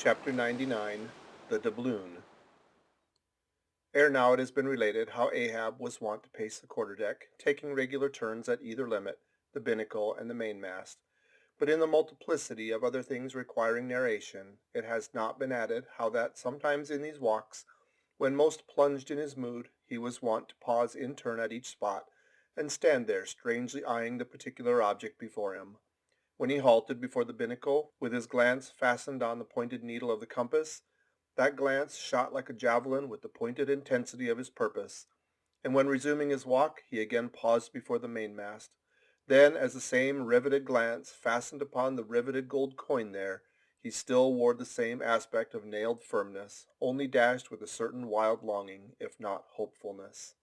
Chapter 99 The Doubloon Ere now it has been related how Ahab was wont to pace the quarter-deck, taking regular turns at either limit, the binnacle and the mainmast. But in the multiplicity of other things requiring narration, it has not been added how that sometimes in these walks, when most plunged in his mood, he was wont to pause in turn at each spot, and stand there strangely eyeing the particular object before him. When he halted before the binnacle, with his glance fastened on the pointed needle of the compass, that glance shot like a javelin with the pointed intensity of his purpose, and when resuming his walk he again paused before the mainmast. Then, as the same riveted glance fastened upon the riveted gold coin there, he still wore the same aspect of nailed firmness, only dashed with a certain wild longing, if not hopefulness.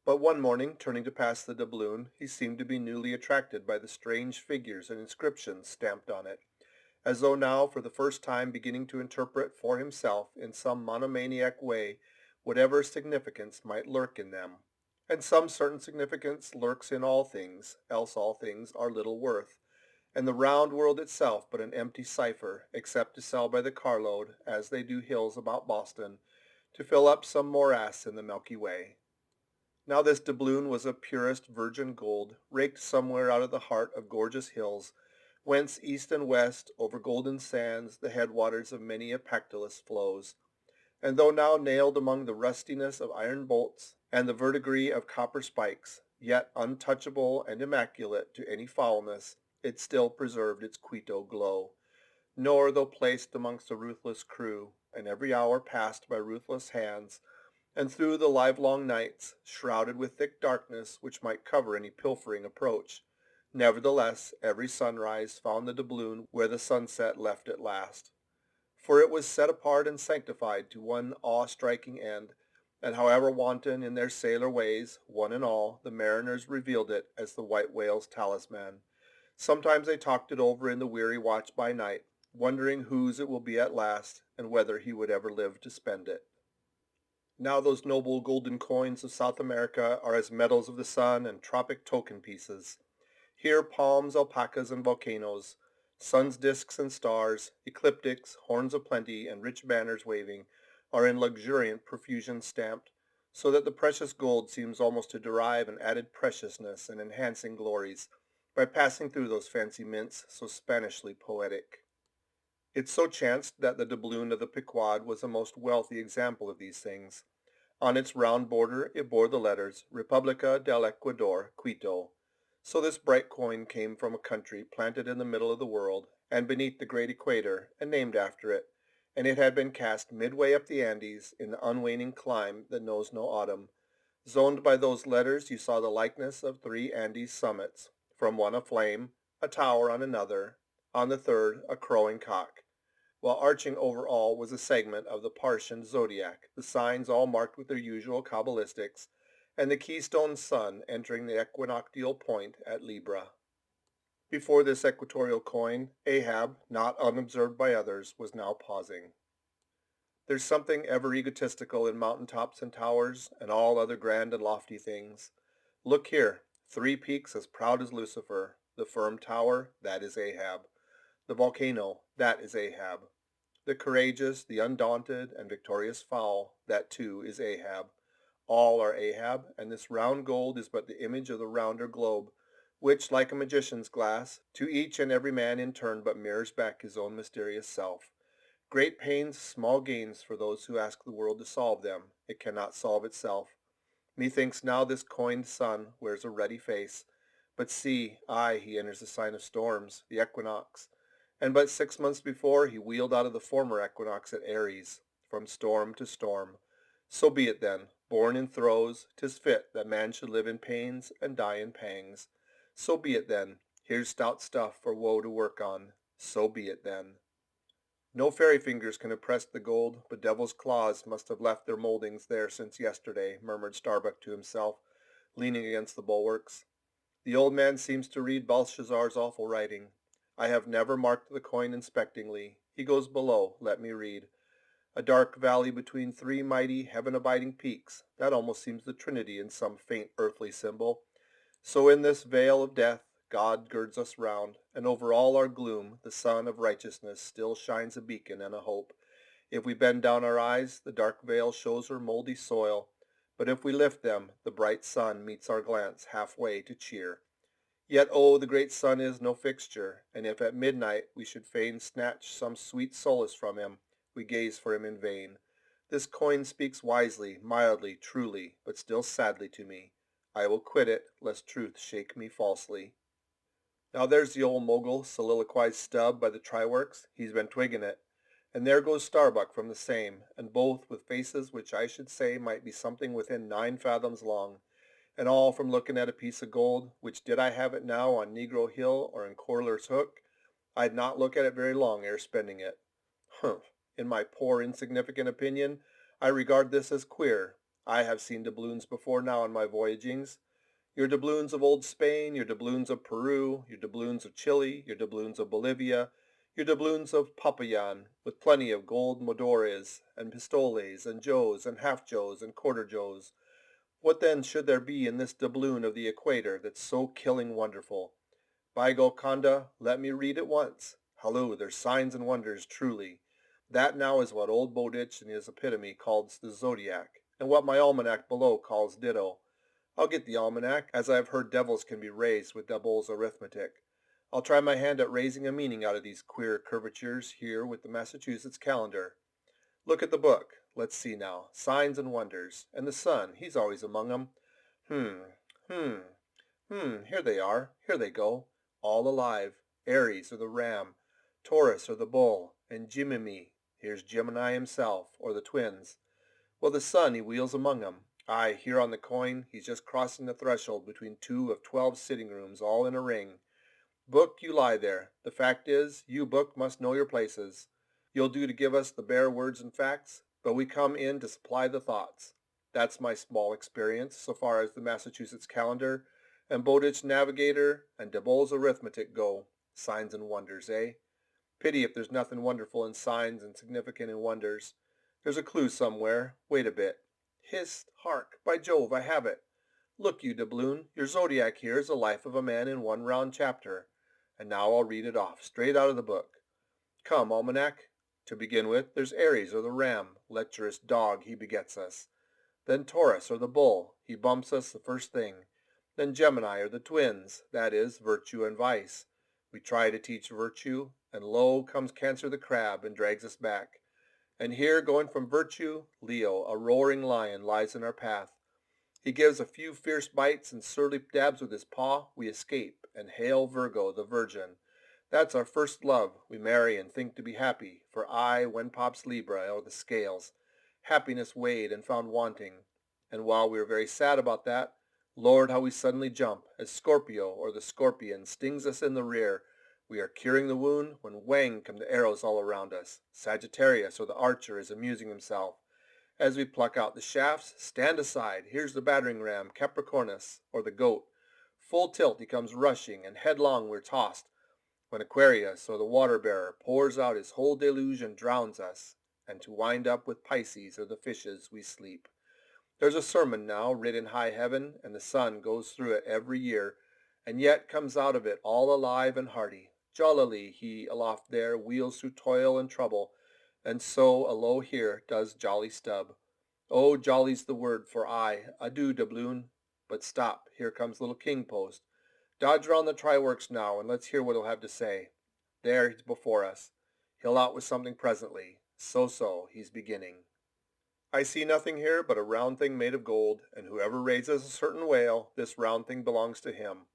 But one morning, turning to pass the doubloon, he seemed to be newly attracted by the strange figures and inscriptions stamped on it, as though now for the first time beginning to interpret for himself in some monomaniac way whatever significance might lurk in them. And some certain significance lurks in all things, else all things are little worth, and the round world itself but an empty cipher, except to sell by the carload, as they do hills about Boston, to fill up some morass in the Milky Way. Now this doubloon was of purest virgin gold, raked somewhere out of the heart of gorgeous hills, whence east and west, over golden sands, the headwaters of many a Pactolus flows. And though now nailed among the rustiness of iron bolts and the verdigris of copper spikes, yet untouchable and immaculate to any foulness, it still preserved its Quito glow. Nor, though placed amongst a ruthless crew, and every hour passed by ruthless hands, and through the livelong nights, shrouded with thick darkness which might cover any pilfering approach, nevertheless every sunrise found the doubloon where the sunset left it last. For it was set apart and sanctified to one awe-striking end, and however wanton in their sailor ways, one and all, the mariners revealed it as the white whale's talisman. Sometimes they talked it over in the weary watch by night, wondering whose it will be at last, and whether he would ever live to spend it. Now those noble golden coins of South America are as medals of the sun and tropic token pieces. Here palms, alpacas, and volcanoes, sun's disks and stars, ecliptics, horns of plenty, and rich banners waving, are in luxuriant profusion stamped, so that the precious gold seems almost to derive an added preciousness and enhancing glories by passing through those fancy mints so Spanishly poetic. It so chanced that the doubloon of the Pequod was a most wealthy example of these things. On its round border it bore the letters Republica del Ecuador, Quito. So this bright coin came from a country planted in the middle of the world, and beneath the great equator, and named after it, and it had been cast midway up the Andes in the unwaning clime that knows no autumn. Zoned by those letters you saw the likeness of three Andes summits, from one a flame, a tower on another, on the third a crowing cock, while arching over all was a segment of the Parthian zodiac, the signs all marked with their usual cabalistics, and the keystone sun entering the equinoctial point at Libra. Before this equatorial coin, Ahab, not unobserved by others, was now pausing. There's something ever egotistical in mountain tops and towers, and all other grand and lofty things. Look here, three peaks as proud as Lucifer, the firm tower, that is Ahab. The volcano, that is Ahab. The courageous, the undaunted, and victorious fowl, that too is Ahab. All are Ahab, and this round gold is but the image of the rounder globe, which, like a magician's glass, to each and every man in turn but mirrors back his own mysterious self. Great pains, small gains for those who ask the world to solve them. It cannot solve itself. Methinks now this coined sun wears a ruddy face. But see, aye, he enters the sign of storms, the equinox. And but 6 months before he wheeled out of the former equinox at Aries, from storm to storm. So be it then, born in throes, 'tis fit that man should live in pains and die in pangs. So be it then, here's stout stuff for woe to work on. So be it then. No fairy fingers can have pressed the gold, but devil's claws must have left their moldings there since yesterday, murmured Starbuck to himself, leaning against the bulwarks. The old man seems to read Belshazzar's awful writing. I have never marked the coin inspectingly. He goes below. Let me read. A dark valley between three mighty, heaven-abiding peaks. That almost seems the Trinity in some faint earthly symbol. So in this vale of death, God girds us round, and over all our gloom the sun of righteousness still shines a beacon and a hope. If we bend down our eyes, the dark veil shows her moldy soil, but if we lift them, the bright sun meets our glance halfway to cheer. Yet oh, the great sun is no fixture, and if at midnight we should fain snatch some sweet solace from him, we gaze for him in vain. This coin speaks wisely, mildly, truly, but still sadly to me. I will quit it, lest truth shake me falsely. Now there's the old mogul, soliloquized Stubb by the try-works. He's been twigging it. And there goes Starbuck from the same, and both with faces which I should say might be something within 9 fathoms long, and all from looking at a piece of gold, which did I have it now on Negro Hill or in Corler's Hook, I'd not look at it very long ere spending it. Humph! In my poor insignificant opinion, I regard this as queer. I have seen doubloons before now in my voyagings. Your doubloons of old Spain, your doubloons of Peru, your doubloons of Chile, your doubloons of Bolivia, your doubloons of Popayan, with plenty of gold modores, and pistoles, and joes, and half-joes, and quarter-joes. What then should there be in this doubloon of the equator that's so killing wonderful? By Golconda, let me read it once. Halloo, there's signs and wonders, truly. That now is what old Bowditch in his epitome calls the zodiac, and what my almanac below calls ditto. I'll get the almanac, as I have heard devils can be raised with Double's arithmetic. I'll try my hand at raising a meaning out of these queer curvatures here with the Massachusetts calendar. Look at the book. Let's see now. Signs and wonders. And the sun, he's always among 'em. Hmm, hmm, here they are. Here they go. All alive. Aries or the ram, Taurus or the bull, and Jiminy. Here's Gemini himself, or the twins. Well, the sun, he wheels among 'em. Aye, here on the coin, he's just crossing the threshold between 2 of 12 sitting rooms, all in a ring. Book, you lie there. The fact is, you, book, must know your places. You'll do to give us the bare words and facts, but we come in to supply the thoughts. That's my small experience, so far as the Massachusetts calendar, and Bowditch Navigator, and Double's arithmetic go. Signs and wonders, eh? Pity if there's nothing wonderful in signs and significant in wonders. There's a clue somewhere. Wait a bit. Hist! Hark! By Jove, I have it. Look you, Doubloon, your zodiac here is the life of a man in one round chapter. And now I'll read it off, straight out of the book. Come, almanac. To begin with, there's Aries or the ram, lecherous dog, he begets us. Then Taurus or the bull, he bumps us the first thing. Then Gemini or the twins, that is, virtue and vice. We try to teach virtue, and lo comes Cancer the crab and drags us back. And here, going from virtue, Leo, a roaring lion, lies in our path. He gives a few fierce bites and surly dabs with his paw. We escape, and hail Virgo, the virgin. That's our first love. We marry and think to be happy, for when pops Libra, or the scales. Happiness weighed and found wanting. And while we are very sad about that, Lord, how we suddenly jump, as Scorpio, or the scorpion, stings us in the rear. We are curing the wound, when whang come the arrows all around us. Sagittarius, or the archer, is amusing himself. As we pluck out the shafts, stand aside, here's the battering ram, Capricornus, or the goat. Full tilt he comes rushing, and headlong we're tossed, when Aquarius, or the water-bearer, pours out his whole deluge and drowns us, and to wind up with Pisces, or the fishes, we sleep. There's a sermon now writ in high heaven, and the sun goes through it every year, and yet comes out of it all alive and hearty. Jollily he aloft there wheels through toil and trouble, and so alow here does jolly Stubb. Oh, jolly's the word for adieu, Doubloon. But stop, here comes little King Post. Dodge round the try-works now, and let's hear what he'll have to say. There, he's before us. He'll out with something presently. So, he's beginning. I see nothing here but a round thing made of gold, and whoever raises a certain whale, this round thing belongs to him.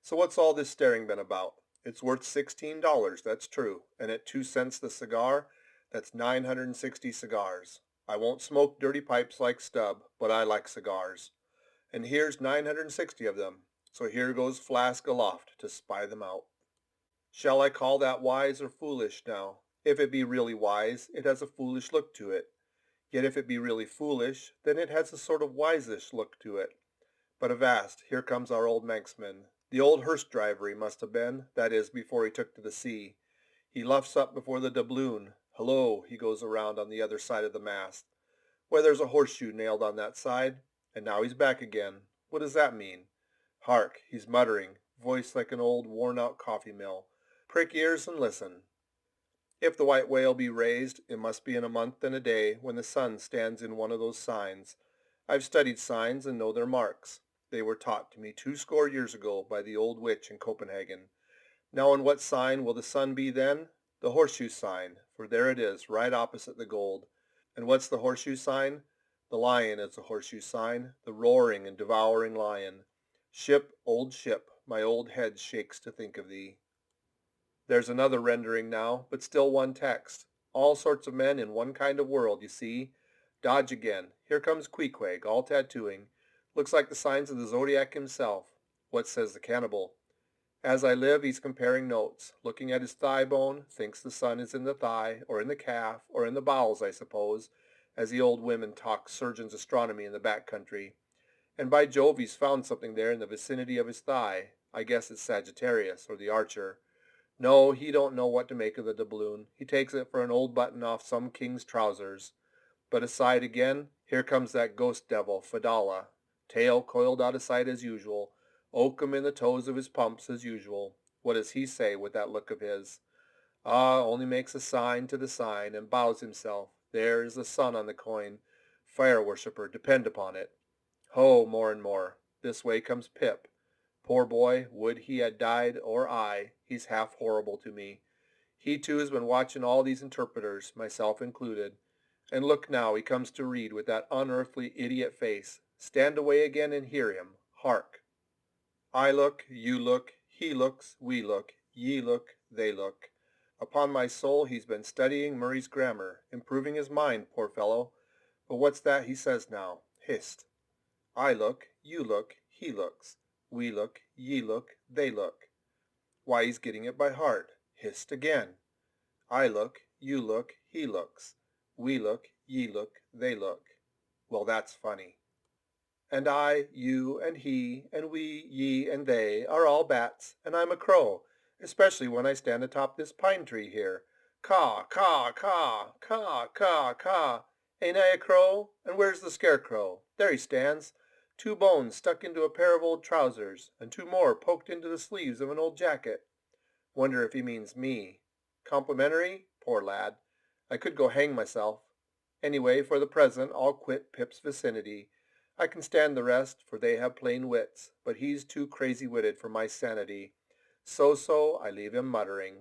So what's all this staring been about? It's worth $16, that's true, and at 2 cents the cigar, that's 960 cigars. I won't smoke dirty pipes like Stubb, but I like cigars. And here's 960 of them, so here goes flask aloft to spy them out. Shall I call that wise or foolish now? If it be really wise, it has a foolish look to it. Yet if it be really foolish, then it has a sort of wisish look to it. But avast, here comes our old Manxman. The old hearse driver he must have been, that is, before he took to the sea. He luffs up before the doubloon. Hello, he goes around on the other side of the mast. Why, there's a horseshoe nailed on that side. And now he's back again. What does that mean? Hark, he's muttering. voice like an old worn-out coffee mill. Prick ears and listen. If the white whale be raised, it must be in a month and a day when the sun stands in one of those signs. I've studied signs and know their marks. They were taught to me 2 score years ago by the old witch in Copenhagen. Now in what sign will the sun be then? The horseshoe sign, for there it is, right opposite the gold. And what's the horseshoe sign? The lion is the horseshoe sign, the roaring and devouring lion. Ship, my old head shakes to think of thee. There's another rendering now, but still one text. All sorts of men in one kind of world, you see. Dodge again. Here comes Queequeg, all tattooing. Looks like the signs of the zodiac himself. What says the cannibal? As I live, he's comparing notes, looking at his thigh bone, thinks the sun is in the thigh, or in the calf, or in the bowels, I suppose, as the old women talk surgeon's astronomy in the back country. And by Jove, he's found something there in the vicinity of his thigh. I guess it's Sagittarius, or the Archer. No, he don't know what to make of the doubloon. He takes it for an old button off some king's trousers. But aside again, here comes that ghost devil, Fadala. Tail coiled out of sight as usual. Oakum in the toes of his pumps as usual. What does he say with that look of his? Only makes a sign to the sign and bows himself. There is the sun on the coin. Fire worshipper, depend upon it. Ho, more and more. This way comes Pip. Poor boy, would he had died, or I. He's half horrible to me. He too has been watching all these interpreters, myself included. And look now, he comes to read with that unearthly idiot face. Stand away again and hear him. Hark. I look, you look, he looks, we look, ye look, they look. Upon my soul, he's been studying Murray's grammar, improving his mind, poor fellow. But what's that he says now? Hist. I look, you look, he looks, we look, ye look, they look. Why, he's getting it by heart. Hist again. I look, you look, he looks, we look, ye look, they look. Well, that's funny. And I, you, and he, and we, ye, and they are all bats, and I'm a crow, especially when I stand atop this pine tree here. Caw, caw, caw, caw, caw, caw. Ain't I a crow? And where's the scarecrow? There he stands. 2 bones stuck into a pair of old trousers, and 2 more poked into the sleeves of an old jacket. Wonder if he means me. Complimentary? Poor lad. I could go hang myself. Anyway, for the present, I'll quit Pip's vicinity. I can stand the rest, for they have plain wits, but he's too crazy-witted for my sanity. So, I leave him muttering.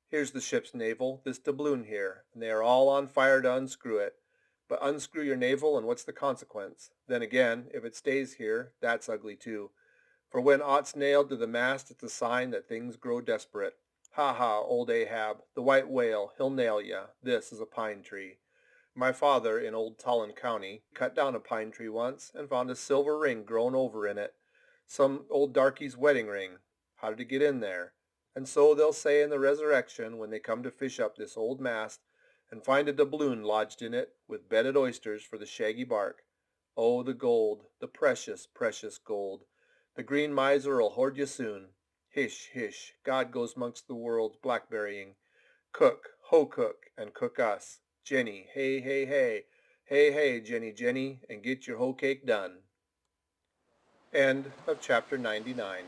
Here's the ship's navel, this doubloon here, and they are all on fire to unscrew it. But unscrew your navel, and what's the consequence? Then again, if it stays here, that's ugly too. For when aught's nailed to the mast, it's a sign that things grow desperate. Ha ha, old Ahab, the white whale, he'll nail ya. This is a pine tree. My father, in old Tolland County, cut down a pine tree once and found a silver ring grown over in it. Some old darky's wedding ring. How did it get in there? And so they'll say in the resurrection when they come to fish up this old mast and find a doubloon lodged in it with bedded oysters for the shaggy bark. Oh, the gold, the precious, precious gold. The green miser'll hoard you soon. Hish, hish, God goes 'mongst the worlds blackberrying. Cook, ho cook, and cook us. Jenny, hey, hey, hey. Hey, hey, Jenny, Jenny, and get your hoe cake done. End of chapter 99.